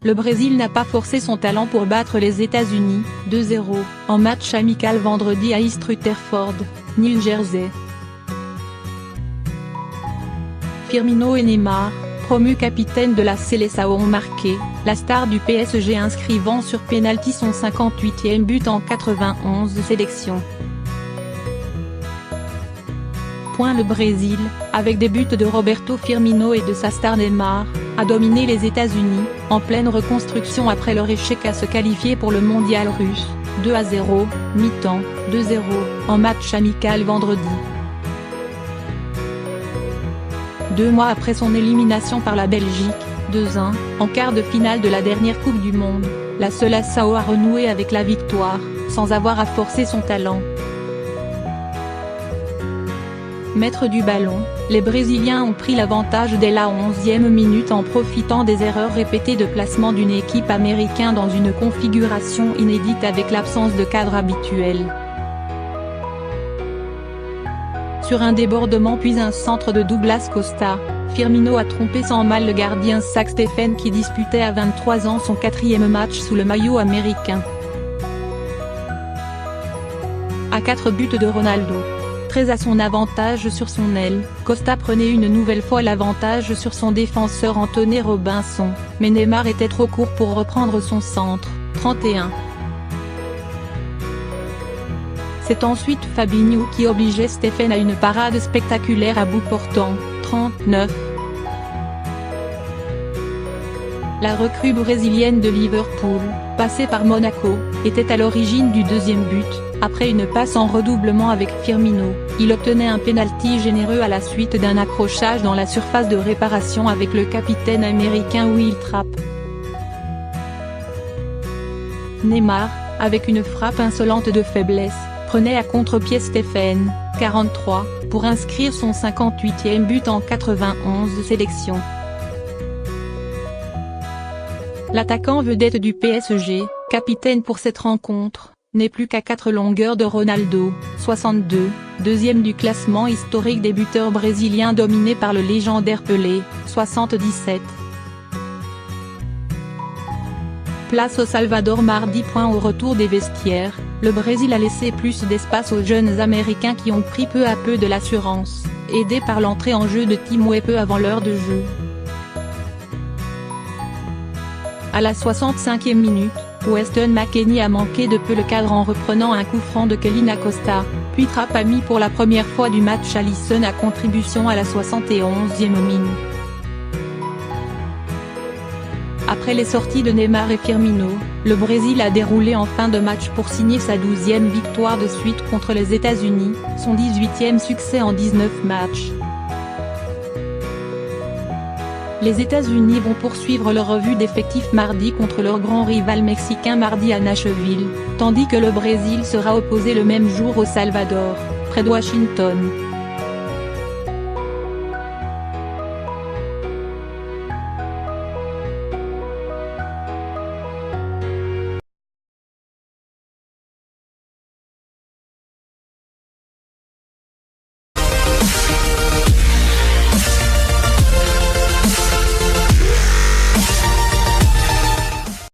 le Brésil n'a pas forcé son talent pour battre les États-Unis, 2-0, en match amical vendredi à East Rutherford, New Jersey. Firmino et Neymar, promus capitaines de la Seleção ont marqué, la star du PSG inscrivant sur pénalty son 58e but en 91 sélections. Le Brésil, avec des buts de Roberto Firmino et de sa star Neymar, a dominé les États-Unis, en pleine reconstruction après leur échec à se qualifier pour le mondial russe, 2-0, mi-temps, 2-0, en match amical vendredi. 2 mois après son élimination par la Belgique, 2-1, en quart de finale de la dernière Coupe du Monde, la Seleção a renoué avec la victoire, sans avoir à forcer son talent. Maîtres du ballon, les Brésiliens ont pris l'avantage dès la 11e minute en profitant des erreurs répétées de placement d'une équipe américaine dans une configuration inédite avec l'absence de cadre habituel. Sur un débordement puis un centre de Douglas Costa, Firmino a trompé sans mal le gardien Zach Steffen qui disputait à 23 ans son 4e match sous le maillot américain. À 4 buts de Ronaldo. Très à son avantage sur son aile, Costa prenait une nouvelle fois l'avantage sur son défenseur Anthony Robinson, mais Neymar était trop court pour reprendre son centre, 31. C'est ensuite Fabinho qui obligeait Steffen à une parade spectaculaire à bout portant, 39. La recrue brésilienne de Liverpool, passée par Monaco, était à l'origine du 2e but. Après une passe en redoublement avec Firmino, il obtenait un pénalty généreux à la suite d'un accrochage dans la surface de réparation avec le capitaine américain Will Trapp. Neymar, avec une frappe insolente de faiblesse, prenait à contre-pied Steffen, 43, pour inscrire son 58e but en 91 sélections. L'attaquant vedette du PSG, capitaine pour cette rencontre, n'est plus qu'à 4 longueurs de Ronaldo, 62, deuxième du classement historique des buteurs brésiliens dominé par le légendaire Pelé, 77. Place au Salvador mardi. Au retour des vestiaires, le Brésil a laissé plus d'espace aux jeunes Américains qui ont pris peu à peu de l'assurance, aidés par l'entrée en jeu de Tim Weah peu avant l'heure de jeu. À la 65e minute, Weston McKennie a manqué de peu le cadre en reprenant un coup franc de Kellyn Acosta, puis Trapp a mis pour la première fois du match Alisson à contribution à la 71e minute. Après les sorties de Neymar et Firmino, le Brésil a déroulé en fin de match pour signer sa 12e victoire de suite contre les États-Unis, son 18e succès en 19 matchs. Les États-Unis vont poursuivre leur revue d'effectifs mardi contre leur grand rival mexicain mardi à Nashville, tandis que le Brésil sera opposé le même jour au Salvador, près de Washington.